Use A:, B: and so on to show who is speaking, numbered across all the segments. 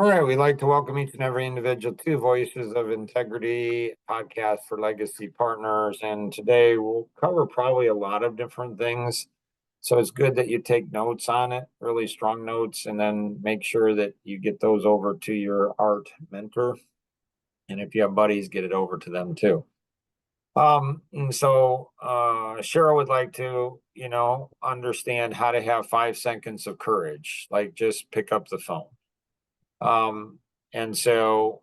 A: All right, we'd like to welcome each and every individual to Voices of Integrity podcast for legacy partners. And today we'll cover probably a lot of different things. So it's good that you take notes on it, really strong notes, and then make sure that you get those over to your art mentor. And if you have buddies, get it over to them too. Cheryl would like to, understand how to have 5 seconds of courage, like just pick up the phone. Um, Cheryl,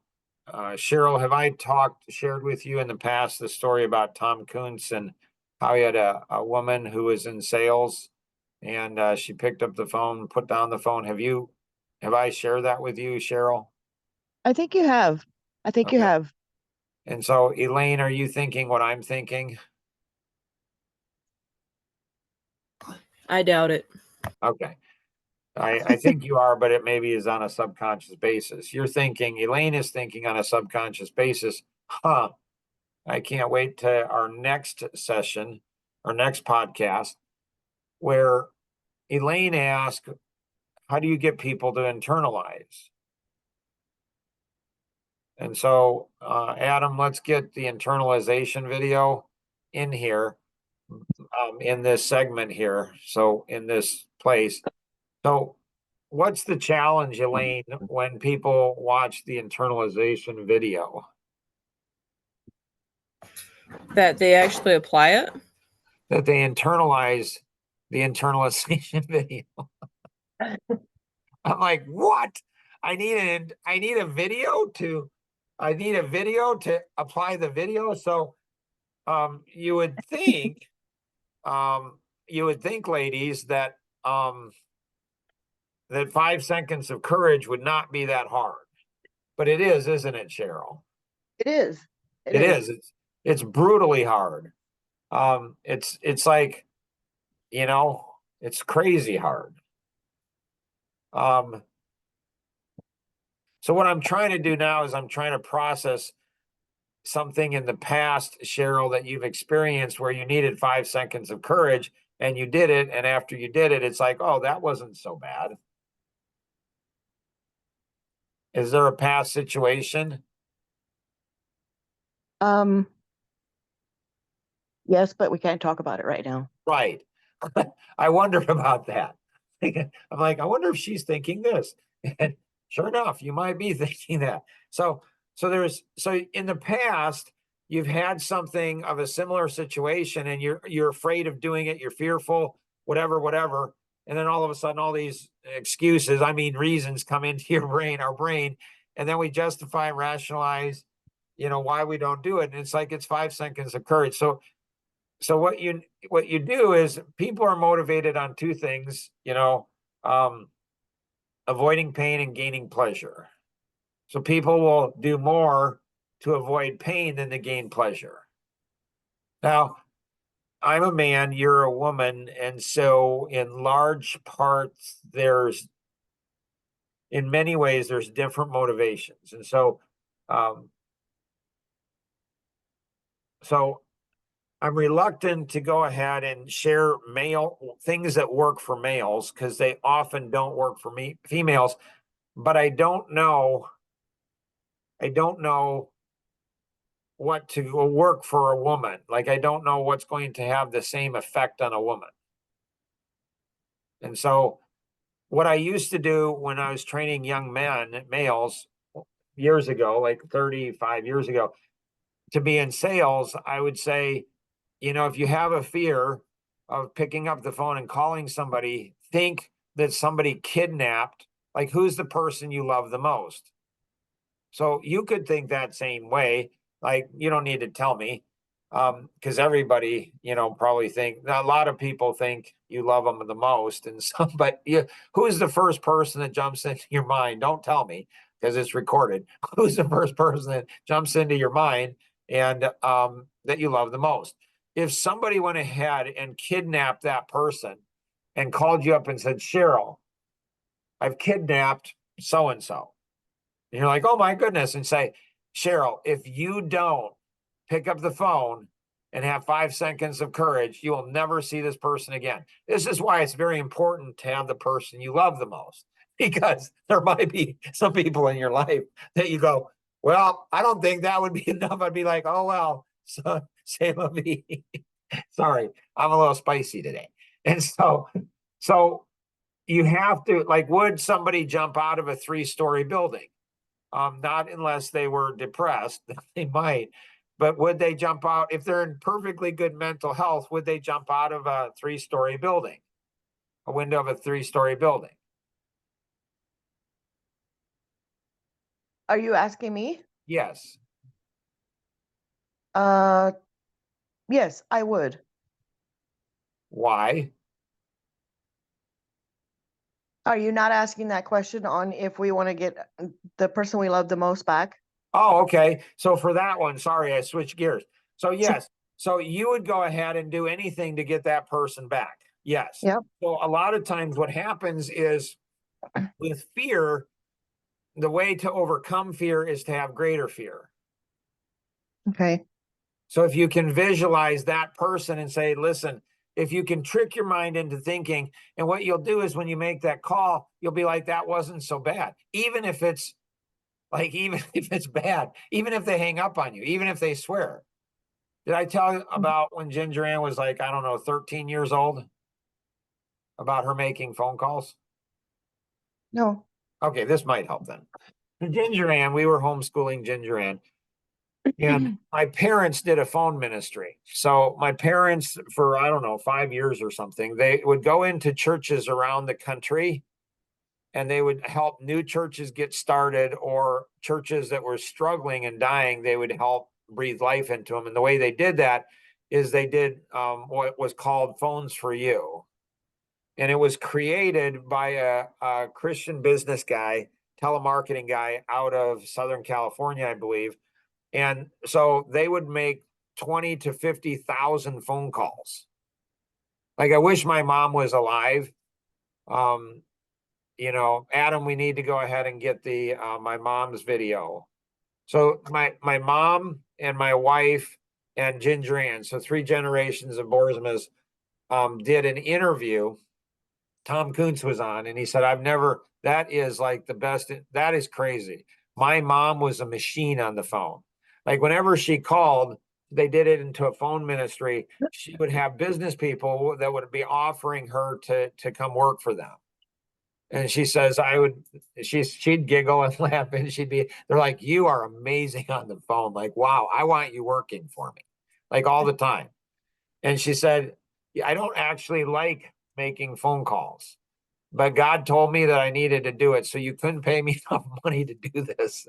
A: have I shared with you in the past the story about Tom Kuntz and how he had a woman who was in sales and she picked up the phone, put down the phone. Have I shared that with you, Cheryl?
B: I think you have. I think you
A: Okay.
B: have.
A: And so, Elaine, are you thinking what I'm thinking?
C: I doubt it.
A: Okay. I think you are, but it maybe is on a subconscious basis. Elaine is thinking on a subconscious basis, huh? I can't wait to our next session, our next podcast, where Elaine asked, how do you get people to internalize? And so, Adam, let's get the internalization video in here, in this segment here. So, in this place. So, what's the challenge, Elaine, when people watch the internalization video?
C: That they actually apply it?
A: That they internalize the internalization video. I'm like, what? I need a video to apply the video. So you would think ladies, that that 5 seconds of courage would not be that hard. But it is, isn't it, Cheryl?
B: It is.
A: It is. It's brutally hard. It's like, it's crazy hard. So what I'm trying to do now is I'm trying to process something in the past, Cheryl, that you've experienced where you needed 5 seconds of courage and you did it. And after you did it, it's like, oh, that wasn't so bad. Is there a past situation?
B: Yes, but we can't talk about it right now.
A: Right. I wonder about that. I'm like, I wonder if she's thinking this. And sure enough, you might be thinking that. So in the past, you've had something of a similar situation and you're afraid of doing it, you're fearful, whatever. And then all of a sudden, all these excuses, reasons come into our brain, and then we justify and rationalize, why we don't do it. And it's like, it's 5 seconds of courage. So what you do is people are motivated on two things, avoiding pain and gaining pleasure. So people will do more to avoid pain than to gain pleasure. Now, I'm a man, you're a woman, and so in large parts, in many ways, there's different motivations. And so I'm reluctant to go ahead and share things that work for males because they often don't work for females. But I don't know what to work for a woman. Like, I don't know what's going to have the same effect on a woman. And so what I used to do when I was training young males years ago, like 35 years ago, to be in sales, I would say, if you have a fear of picking up the phone and calling somebody, think that somebody kidnapped, like, who's the person you love the most? So you could think that same way. Like, you don't need to tell me, because everybody, probably a lot of people think you love them the most. And so, but who's the first person that jumps into your mind? Don't tell me because it's recorded. Who's the first person that jumps into your mind and that you love the most? If somebody went ahead and kidnapped that person and called you up and said, Cheryl, I've kidnapped so-and-so. And you're like, oh my goodness. And say, Cheryl, if you don't pick up the phone and have 5 seconds of courage, you will never see this person again. This is why it's very important to have the person you love the most. Because there might be some people in your life that you go, well, I don't think that would be enough. I'd be like, oh, well, so say la vie. Sorry, I'm a little spicy today. And so you have to, like, would somebody jump out of a 3-story building? Not unless they were depressed, they might. But would they jump out if they're in perfectly good mental health? Would they jump out of a 3-story building, a window of a 3-story building?
B: Are you asking me?
A: Yes.
B: Yes, I would.
A: Why?
B: Are you not asking that question on if we want to get the person we love the most back?
A: Oh, okay. So for that one, sorry, I switched gears. So yes, so you would go ahead and do anything to get that person back. Yes.
B: Yep.
A: So a lot of times what happens is with fear, the way to overcome fear is to have greater fear.
B: Okay.
A: So if you can visualize that person and say, listen, if you can trick your mind into thinking, and what you'll do is when you make that call, you'll be like, that wasn't so bad. Even if it's like, even if it's bad, even if they hang up on you, even if they swear. Did I tell you about when Ginger Ann was like, I don't know, 13 years old? About her making phone calls?
B: No.
A: Okay, this might help then. Ginger Ann, we were homeschooling Ginger Ann. And my parents did a phone ministry. So my parents, for I don't know, 5 years or something, they would go into churches around the country and they would help new churches get started, or churches that were struggling and dying. They would help breathe life into them. And the way they did that is they did what was called Phones for You. And it was created by a Christian business guy, telemarketing guy out of Southern California, I believe. And so they would make 20 to 50,000 phone calls. Like, I wish my mom was alive. Adam, we need to go ahead and get the my mom's video. So my mom and my wife and Ginger Ann, so 3 generations of Boersmas, did an interview. Tom Kuntz was on, and he said, that is like the best. That is crazy. My mom was a machine on the phone. Like, whenever she called, they did it into a phone ministry. She would have business people that would be offering her to come work for them. And she says, she'd giggle and laugh, and they're like, you are amazing on the phone. Like, wow, I want you working for me, like, all the time. And she said, I don't actually like making phone calls, but God told me that I needed to do it. So you couldn't pay me enough money to do this.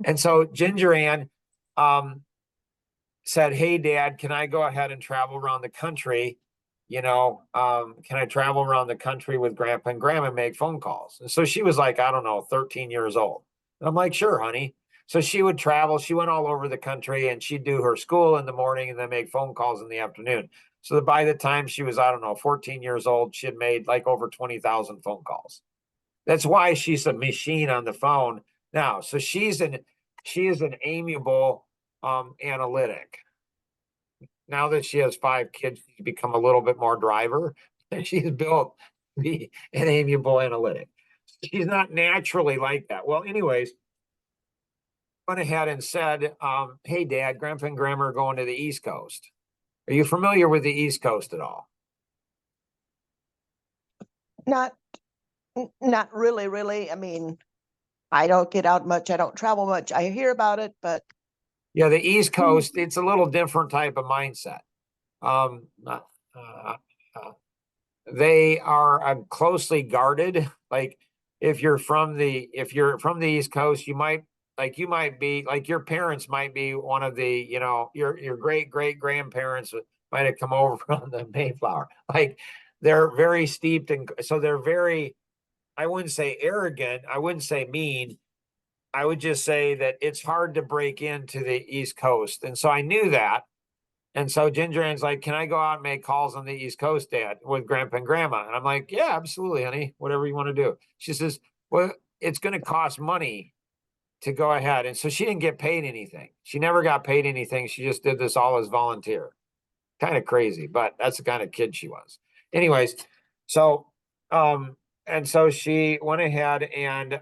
A: And so Ginger Ann said, hey, Dad, can I go ahead and travel around the country? Can I travel around the country with Grandpa and Grandma and make phone calls? And so she was like, I don't know, 13 years old. And I'm like, sure, honey. So she would travel. She went all over the country, and she'd do her school in the morning and then make phone calls in the afternoon. So that by the time she was, I don't know, 14 years old, she had made like over 20,000 phone calls. That's why she's a machine on the phone now. So she is an amiable analytic. Now that she has 5 kids, she's become a little bit more driver, and she's built to be an amiable analytic. She's not naturally like that. Well, anyways, went ahead and said, hey, Dad, Grandpa and Grandma are going to the East Coast. Are you familiar with the East Coast at all?
B: Not really, really. I mean, I don't get out much. I don't travel much. I hear about it, but
A: Yeah, the East Coast, it's a little different type of mindset. Um, uh, uh, they are closely guarded. Like, if you're from the East Coast, you might be like, your parents might be one of the, your great grandparents might have come over on the Mayflower. Like, they're very steeped, and so they're very, I wouldn't say arrogant, I wouldn't say mean, I would just say that it's hard to break into the East Coast. And so I knew that. And so Ginger Ann's like, can I go out and make calls on the East Coast, Dad, with Grandpa and Grandma? And I'm like, yeah, absolutely, honey, whatever you want to do. She says, well, it's going to cost money to go ahead. And so she didn't get paid anything. She never got paid anything. She just did this all as volunteer. Kind of crazy, but that's the kind of kid she was. Anyways, so and so she went ahead and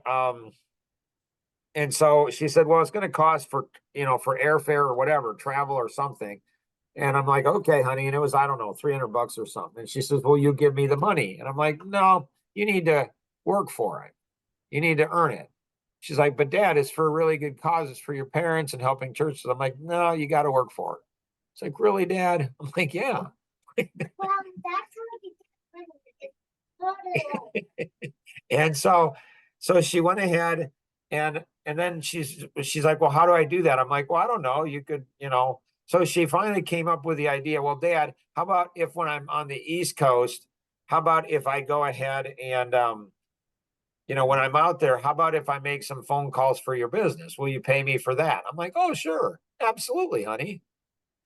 A: so she said, well, it's going to cost for, for airfare or whatever, travel or something. And I'm like, okay, honey. And it was, I don't know, 300 bucks or something. And she says, well, you give me the money. And I'm like, no, you need to work for it. You need to earn it. She's like, but dad, it's for really good causes for your parents and helping churches. I'm like, no, you got to work for it. It's like, really, dad? I'm like, yeah.
D: Well, that's what
A: And so she went ahead and then she's like, well, how do I do that? I'm like, well, I don't know. You could, So she finally came up with the idea. Well, dad, how about if when I'm on the East Coast, how about if I go ahead and when I'm out there, how about if I make some phone calls for your business? Will you pay me for that? I'm like, oh, sure. Absolutely, honey.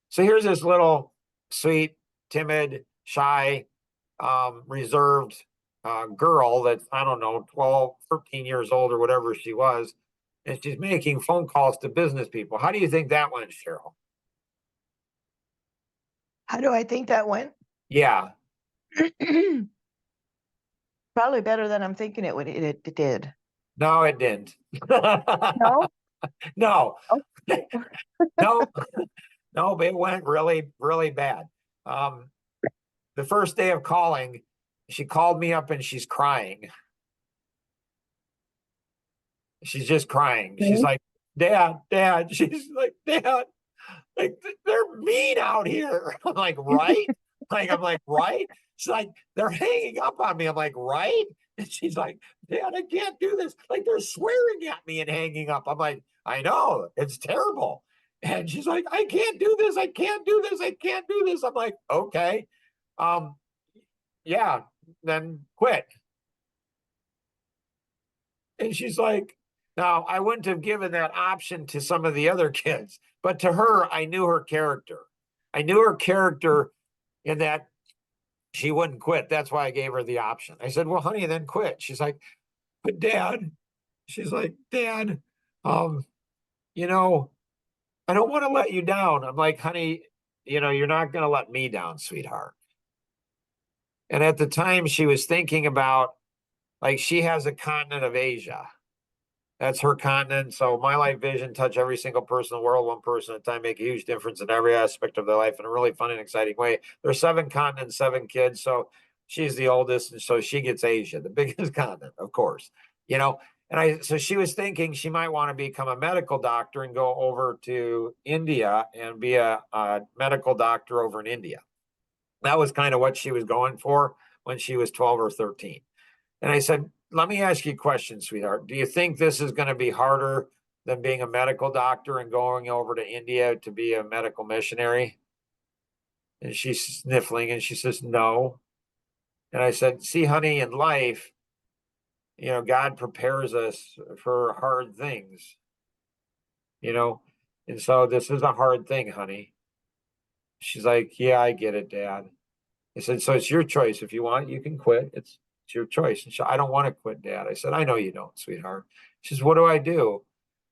A: So here's this little sweet, timid, shy, reserved girl that, I don't know, 12, 13 years old or whatever she was. And she's making phone calls to business people. How do you think that went, Cheryl?
B: How do I think that went?
A: Yeah.
B: Probably better than I'm thinking it did.
A: No, it didn't.
B: No?
A: No.
B: Oh.
A: No. No, it went really, really bad. The first day of calling, she called me up and she's crying. She's just crying. She's
B: Mhm.
A: like, Dad. She's like, Dad, like they're mean out here. I'm like, right? I'm like, right? She's like, they're hanging up on me. I'm like, right? And she's like, Dad, I can't do this. Like they're swearing at me and hanging up. I'm like, I know, it's terrible. And she's like, I can't do this. I can't do this. I can't do this. I'm like, okay. Um, yeah, then quit. And she's like, now I wouldn't have given that option to some of the other kids, but to her, I knew her character. I knew her character in that she wouldn't quit. That's why I gave her the option. I said, well, honey, then quit. She's like, but dad, she's like, Dad, um, you know, I don't want to let you down. I'm like, honey, you're not going to let me down, sweetheart. And at the time she was thinking about, like, she has a continent of Asia. That's her continent. So my life vision, touch every single person in the world, one person at a time, make a huge difference in every aspect of their life in a really fun and exciting way. There's 7 continents, 7 kids. So she's the oldest. And so she gets Asia, the biggest continent, of course, so she was thinking she might want to become a medical doctor and go over to India and be a medical doctor over in India. That was kind of what she was going for when she was 12 or 13. And I said, let me ask you a question, sweetheart. Do you think this is going to be harder than being a medical doctor and going over to India to be a medical missionary? And she's sniffling and she says, no. And I said, see, honey, in life, God prepares us for hard things, and so this is a hard thing, honey. She's like, yeah, I get it, Dad. I said, so it's your choice. If you want, you can quit. It's your choice. And I don't want to quit, Dad. I said, I know you don't, sweetheart. She says, what do I do?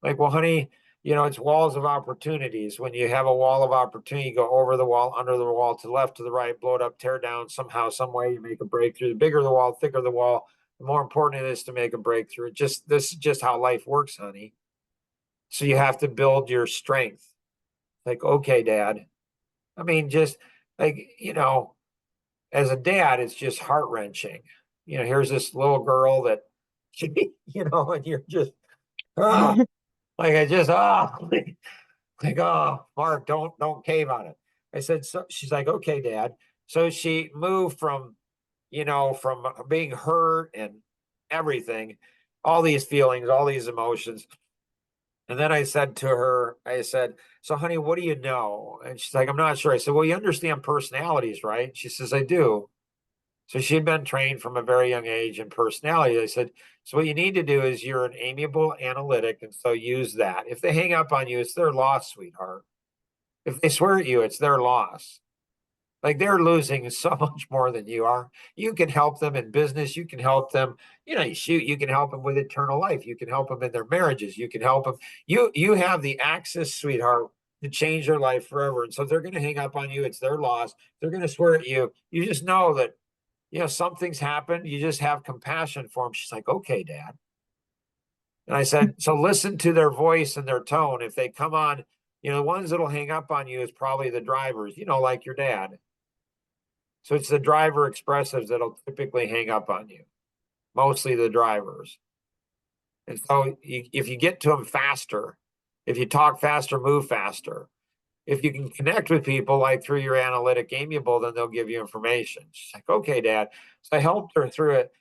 A: Like, well, honey, it's walls of opportunities. When you have a wall of opportunity, you go over the wall, under the wall, to the left, to the right, blow it up, tear down somehow, some way, you make a breakthrough. The bigger the wall, thicker the wall, the more important it is to make a breakthrough. This is just how life works, honey. So you have to build your strength. Like, okay, Dad. I mean, just like, as a dad, it's just heart wrenching. Here's this little girl that, and you're just, oh, like I just, like, oh, Mark, don't cave on it. I said, so she's like, okay, Dad. So she moved from, from being hurt and everything, all these feelings, all these emotions. And then I said to her, I said, so honey, what do you know? And she's like, I'm not sure. I said, well, you understand personalities, right? She says, I do. So she had been trained from a very young age in personality. I said, so what you need to do is you're an amiable analytic. And so use that. If they hang up on you, it's their loss, sweetheart. If they swear at you, it's their loss. Like they're losing so much more than you are. You can help them in business. You can help them, you can help them with eternal life. You can help them in their marriages. You can help them. You have the access, sweetheart, to change their life forever. And so if they're going to hang up on you, it's their loss. They're going to swear at you. You just know that something's happened. You just have compassion for them. She's like, okay, Dad. And I said, so listen to their voice and their tone. If they come on, the ones that'll hang up on you is probably the drivers, like your dad. So it's the driver expressives that'll typically hang up on you, mostly the drivers. And so if you get to them faster, if you talk faster, move faster, if you can connect with people like through your analytic amiable, then they'll give you information. She's like, okay, Dad. So I helped her through it.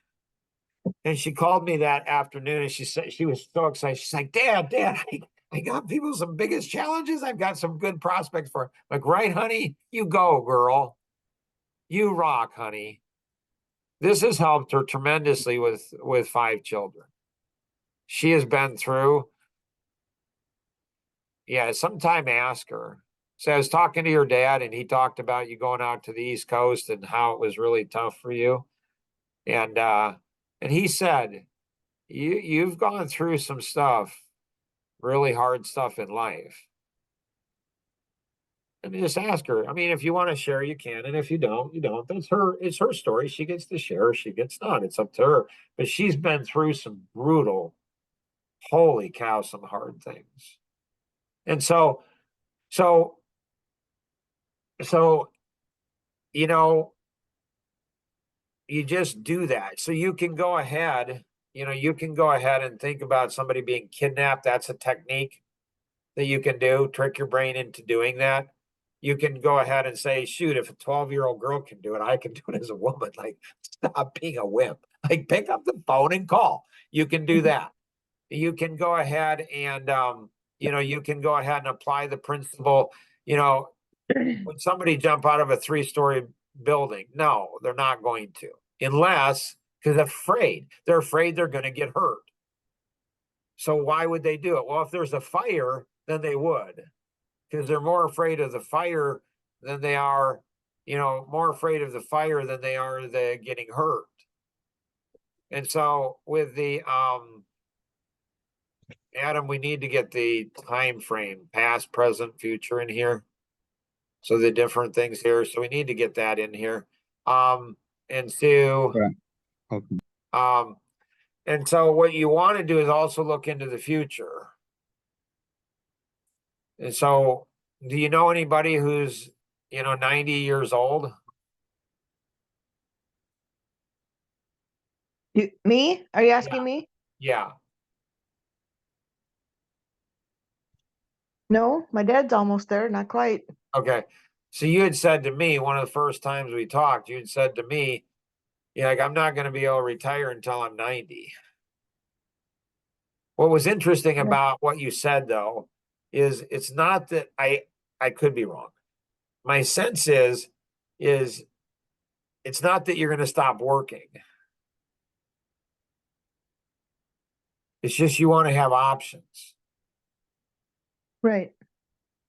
A: And she called me that afternoon and she said, she was so excited. She's like, Dad, I got people some biggest challenges. I've got some good prospects for. Like, right, honey, you go, girl. You rock, honey. This has helped her tremendously with 5 children. She has been through. Yeah, sometime ask her. So I was talking to your dad and he talked about you going out to the East Coast and how it was really tough for you. And he said, you've gone through some stuff, really hard stuff in life. And just ask her. I mean, if you want to share, you can. And if you don't, you don't. It's her story. She gets to share, she gets not. It's up to her. But she's been through some brutal, holy cow, some hard things. And so, you just do that. So you can go ahead, and think about somebody being kidnapped. That's a technique that you can do, trick your brain into doing that. You can go ahead and say, shoot, if a 12-year-old girl can do it, I can do it as a woman. Like, stop being a wimp. Like, pick up the phone and call. You can do that. You can go ahead and, you can go ahead and apply the principle, when somebody jump out of a 3-story building, no, they're not going to, unless, because they're afraid they're going to get hurt. So why would they do it? Well, if there's a fire, then they would, because they're more afraid of the fire than they are, the getting hurt. And so with the, Adam, we need to get the time frame, past, present, future in here. So the different things here. So we need to get that in here. And so,
E: Okay.
A: and so what you want to do is also look into the future. And so, do you know anybody who's, 90 years old?
B: Me? Are you asking me?
A: Yeah.
B: No, my dad's almost there, not quite.
A: Okay. So you had said to me, one of the first times we talked, you had said to me, like, I'm not going to be able to retire until I'm 90. What was interesting
B: Yeah.
A: about what you said, though, is it's not that I could be wrong. My sense is it's not that you're going to stop working. It's just you want to have options.
B: Right.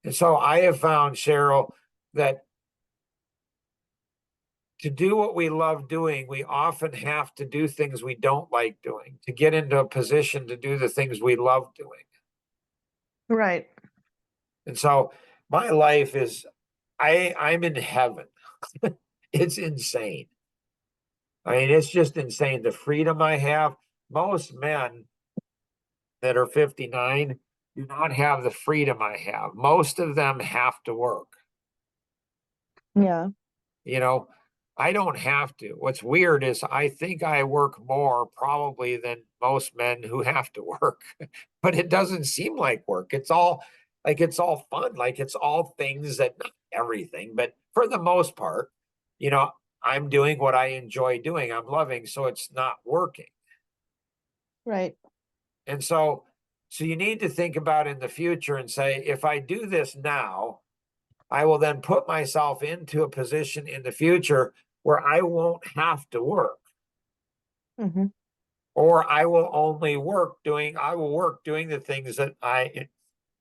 A: And so I have found, Cheryl, that to do what we love doing, we often have to do things we don't like doing to get into a position to do the things we love doing.
B: Right.
A: And so my life is, I'm in heaven. It's insane. I mean, it's just insane. The freedom I have. Most men that are 59 do not have the freedom I have. Most of them have to work.
B: Yeah.
A: I don't have to. What's weird is I think I work more probably than most men who have to work, but it doesn't seem like work. It's all fun. Like, it's all things that, not everything, but for the most part, I'm doing what I enjoy doing. I'm loving, so it's not working.
B: Right.
A: And so you need to think about in the future and say, if I do this now, I will then put myself into a position in the future where I won't have to work.
B: Mm-hmm.
A: Or I will only work doing the things that I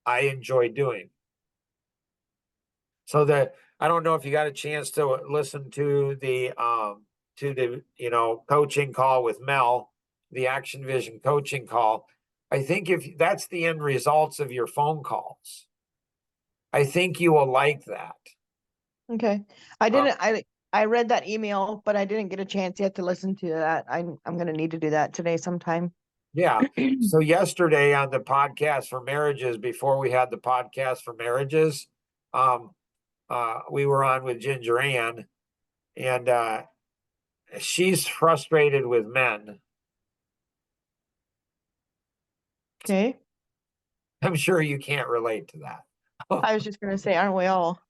A: enjoy doing. So that, I don't know if you got a chance to listen to the coaching call with Mel, the Action Vision coaching call. I think if that's the end results of your phone calls, I think you will like that.
B: Okay. I I read that email, but I didn't get a chance yet to listen to that. I'm gonna need to do that today sometime.
A: Yeah. So yesterday on the podcast for marriages, before we had the podcast for marriages, we were on with Ginger Ann, and she's frustrated with men.
B: Okay.
A: I'm sure you can't relate to that.
B: I was just gonna say, aren't we all?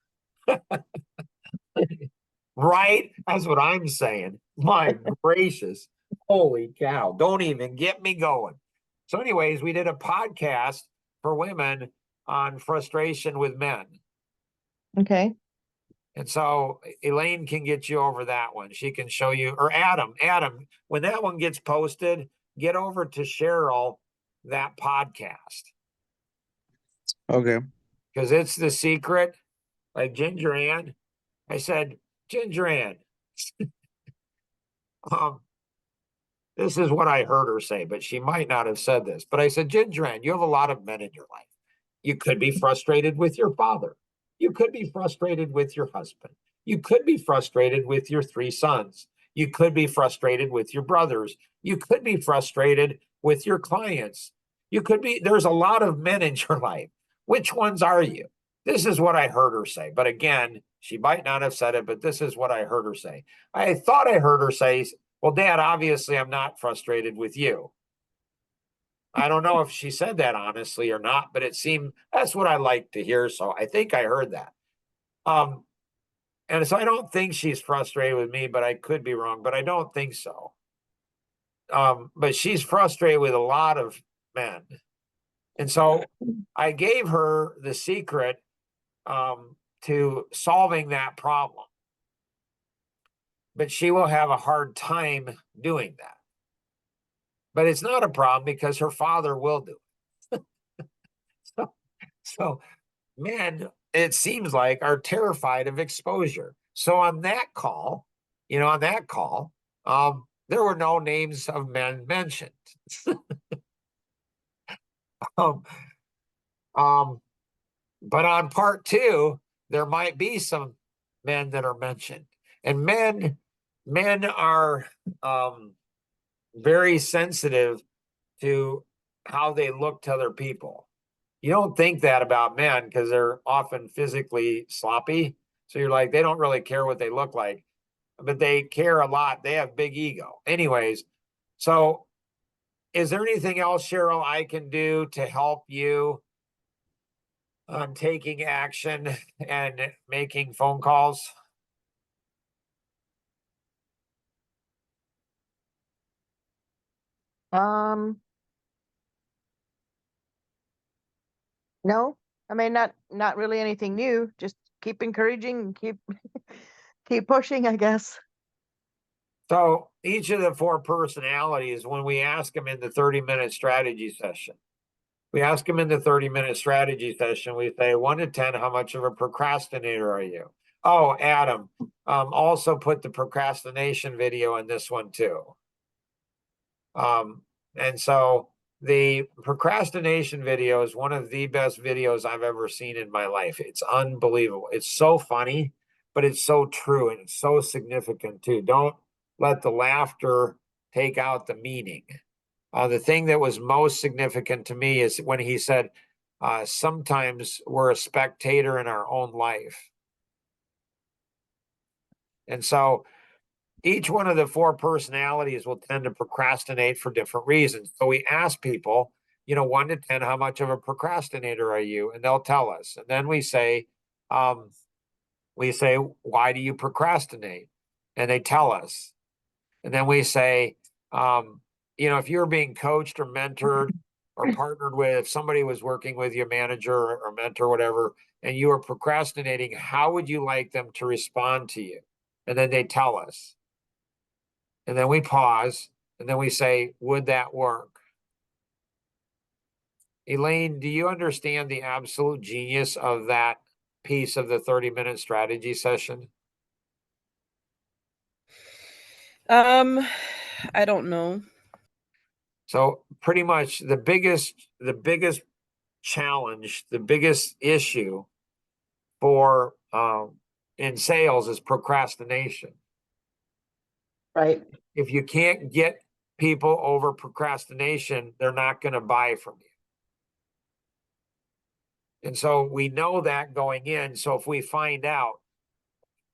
A: Right? That's what I'm saying. My gracious. Holy cow. Don't even get me going. So, anyways, we did a podcast for women on frustration with men.
B: Okay.
A: And so Elaine can get you over that one. She can show you, or Adam, when that one gets posted, get over to Cheryl that podcast
E: Okay.
A: because it's the secret. Like Ginger Ann, I said, Ginger Ann, this is what I heard her say, but she might not have said this. But I said, Ginger Ann, you have a lot of men in your life. You could be frustrated with your father. You could be frustrated with your husband. You could be frustrated with your 3 sons. You could be frustrated with your brothers. You could be frustrated with your clients. There's a lot of men in your life. Which ones are you? This is what I heard her say. But again, she might not have said it, but this is what I heard her say. I thought I heard her say, well, Dad, obviously I'm not frustrated with you. I don't know if she said that honestly or not, but it seemed that's what I like to hear. So I think I heard that. And so I don't think she's frustrated with me, but I could be wrong, but I don't think so. But she's frustrated with a lot of men. And so I gave her the secret to solving that problem. But she will have a hard time doing that. But it's not a problem because her father will do it. So men, it seems like, are terrified of exposure. So on that call, there were no names of men mentioned. um, but on part 2, there might be some men that are mentioned, and men are very sensitive to how they look to other people. You don't think that about men because they're often physically sloppy. So you're like, they don't really care what they look like, but they care a lot. They have big ego. Anyways, so is there anything else, Cheryl, I can do to help you on taking action and making phone calls?
B: No, I mean, not really anything new. Just keep encouraging and keep keep pushing, I guess.
A: So each of the 4 personalities, when we ask them in the 30-minute strategy session, we say 1 to 10, how much of a procrastinator are you? Oh, Adam, also put the procrastination video in this one too. And so the procrastination video is one of the best videos I've ever seen in my life. It's unbelievable. It's so funny, but it's so true and it's so significant too. Don't let the laughter take out the meaning. The thing that was most significant to me is when he said, sometimes we're a spectator in our own life. And so each one of the 4 personalities will tend to procrastinate for different reasons. So we ask people, 1 to 10, how much of a procrastinator are you? And they'll tell us. And then we say, why do you procrastinate? And they tell us. And then we say, if you're being coached or mentored or partnered with, if somebody was working with you, manager or mentor, whatever, and you are procrastinating, how would you like them to respond to you? And then they tell us. And then we pause and then we say, would that work? Elaine, do you understand the absolute genius of that piece of the 30-minute strategy session?
C: I don't know.
A: So pretty much the biggest challenge, the biggest issue for in sales is procrastination.
B: Right.
A: If you can't get people over procrastination, they're not going to buy from you. And so we know that going in. So if we find out,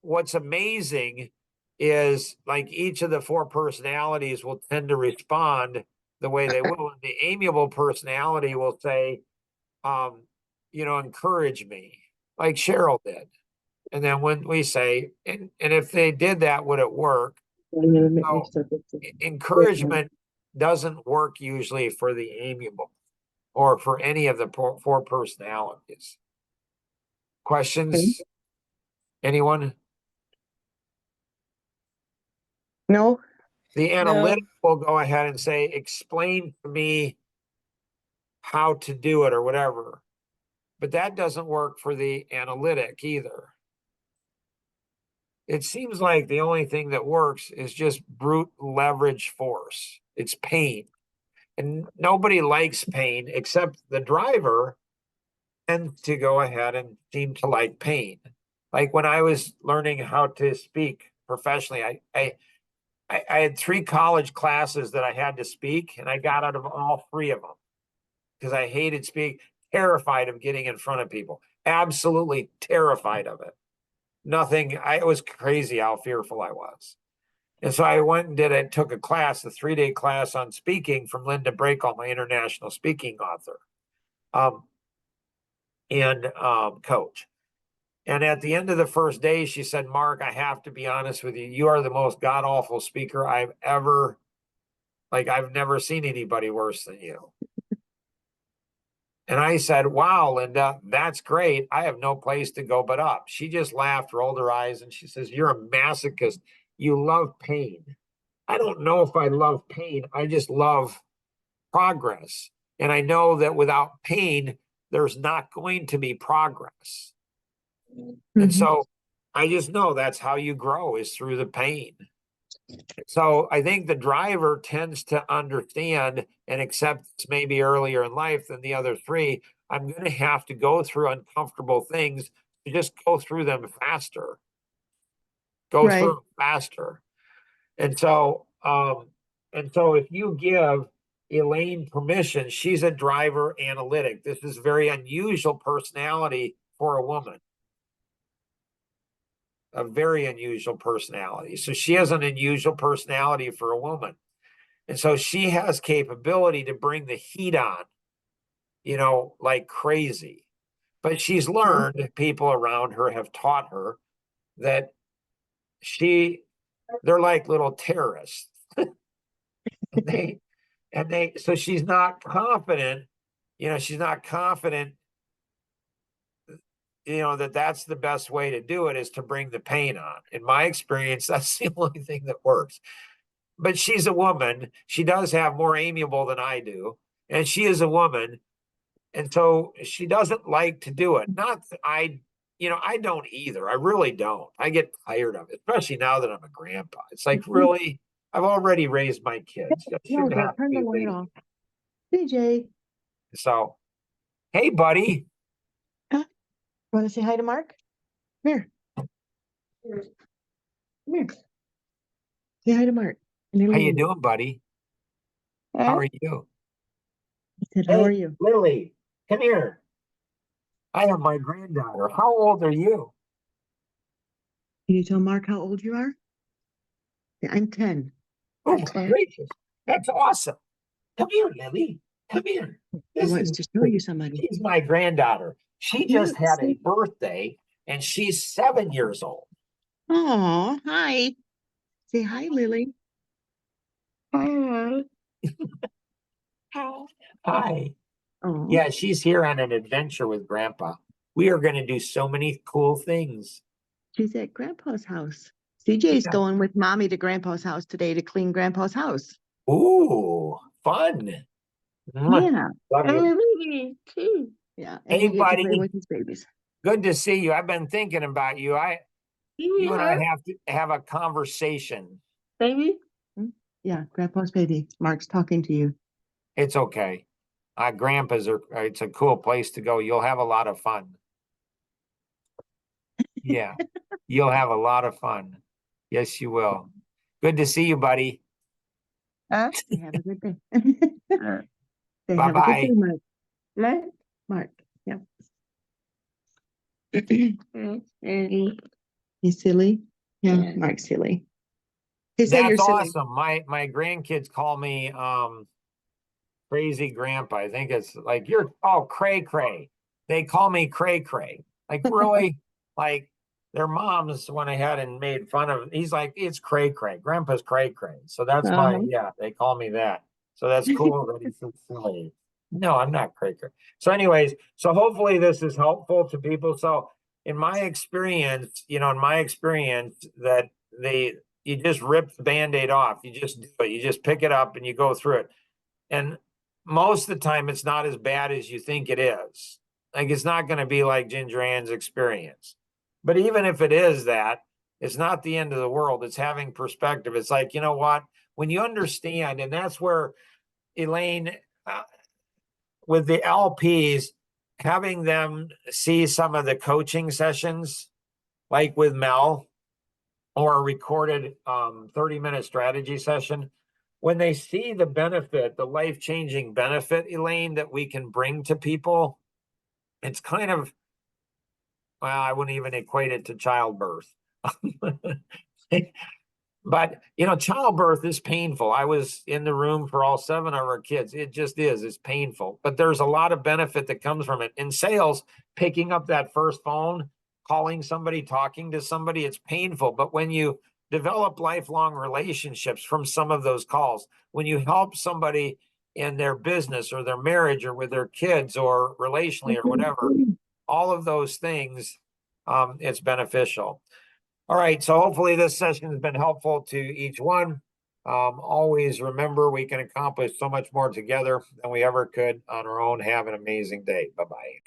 A: what's amazing is like each of the 4 personalities will tend to respond the way they will. And the amiable personality will say, encourage me, like Cheryl did. And then when we say, and if they did that, would it work? So, encouragement doesn't work usually for the amiable or for any of the 4 personalities. Questions? Anyone?
B: No,
A: The analytic will go ahead and say, explain to me how to do it or whatever. But that doesn't work for the analytic either. It seems like the only thing that works is just brute leverage force. It's pain. And nobody likes pain except the driver tends to go ahead and seem to like pain. Like when I was learning how to speak professionally, I had 3 college classes that I had to speak, and I got out of all 3 of them because I hated speaking, terrified of getting in front of people, absolutely terrified of it. It was crazy how fearful I was. And so I went and took a class, a 3-day class on speaking from Linda Breakall, my international speaking author, and coach. And at the end of the first day, she said, Mark, I have to be honest with you. You are the most god awful speaker I've never seen anybody worse than you. And I said, wow, Linda, that's great. I have no place to go but up. She just laughed, rolled her eyes, and she says, you're a masochist. You love pain. I don't know if I love pain. I just love progress. And I know that without pain, there's not going to be progress. And so I just know that's how you grow, is through the pain. So I think the driver tends to understand and accept this maybe earlier in life than the other 3. I'm going to have to go through uncomfortable things to just go through them faster. Go
B: Right.
A: through them faster. And so if you give Elaine permission, she's a driver analytic. This is very unusual personality for a woman. A very unusual personality. So she has an unusual personality for a woman. And so she has capability to bring the heat on, like crazy. But she's learned, people around her have taught her that they're like little terrorists. So she's not confident, she's not confident, that's the best way to do it, is to bring the pain on. In my experience, that's the only thing that works. But she's a woman. She does have more amiable than I do. And she is a woman. And so she doesn't like to do it. Not that I don't either. I really don't. I get tired of it, especially now that I'm a grandpa. It's like, really, I've already raised my kids. I shouldn't have to
B: turn
A: be
B: the light
A: leading.
B: off. DJ,
A: So, hey, buddy.
B: want to say hi to Mark? Come here. Come here. Say hi to Mark.
A: How you doing, buddy? How are you?
B: I said, how
A: Hey,
B: are you?
A: Lily, come here. I have my granddaughter. How old are you?
B: Can you tell Mark how old you are? Yeah, I'm 10.
A: Oh,
B: Okay.
A: gracious. That's awesome. Come here, Lily. Come here.
B: He
A: This
B: wants
A: is
B: to show you somebody.
A: She's my granddaughter. She
B: Yeah,
A: just had a
B: see?
A: birthday and she's 7 years old.
B: Oh, hi. Say hi, Lily. Hi.
A: Hi.
B: Oh,
A: Yeah, she's here on an adventure with Grandpa. We are going to do so many cool things.
B: she's at Grandpa's house. CJ's
A: Yeah.
B: going with Mommy to Grandpa's house today to clean Grandpa's house.
A: Ooh, fun. Mwah.
B: Yeah.
A: Love you.
B: Me too. Yeah. And
A: Hey,
B: they get to play
A: buddy.
B: with his babies.
A: Good to see you. I've been thinking about you. You and I have to have a conversation.
B: Baby? Yeah, Grandpa's baby. Mark's talking to you.
A: It's okay. It's a cool place to go. You'll have a lot of fun. Yeah. You'll have a lot of fun. Yes, you will. Good to see you, buddy.
B: Huh?
F: Have a good day. Say have a good
A: Bye-bye.
F: day, Mark. Mark? Mark, yeah. He's silly? Yeah, Mark's silly. He said you're
A: That's
F: silly.
A: awesome. My grandkids call me crazy grandpa. I think it's like you're cray cray. They call me cray cray. Like really? Like their moms went ahead and made fun of he's like, it's cray cray. Grandpa's cray cray. So that's
F: Uh-huh.
A: yeah, they call me that. So that's cool that he's so silly. No, I'm not cray cray. So, anyways, so hopefully this is helpful to people. So in my experience, that you just rip the band-aid off. You just do it. You just pick it up and you go through it. And most of the time it's not as bad as you think it is. Like it's not going to be like Ginger Ann's experience. But even if it is that, it's not the end of the world. It's having perspective. It's like, you know what? When you understand, and that's where Elaine, with the LPs, having them see some of the coaching sessions, like with Mel, or a recorded 30-minute strategy session, when they see the benefit, the life-changing benefit, Elaine, that we can bring to people, it's kind of, well, I wouldn't even equate it to childbirth. But, childbirth is painful. I was in the room for all 7 of our kids. It just is. It's painful. But there's a lot of benefit that comes from it. In sales, picking up that first phone, calling somebody, talking to somebody, it's painful. But when you develop lifelong relationships from some of those calls, when you help somebody in their business or their marriage or with their kids or relationally or whatever, all of those things, it's beneficial. All right, so hopefully this session has been helpful to each one. Always remember we can accomplish so much more together than we ever could on our own. Have an amazing day. Bye-bye.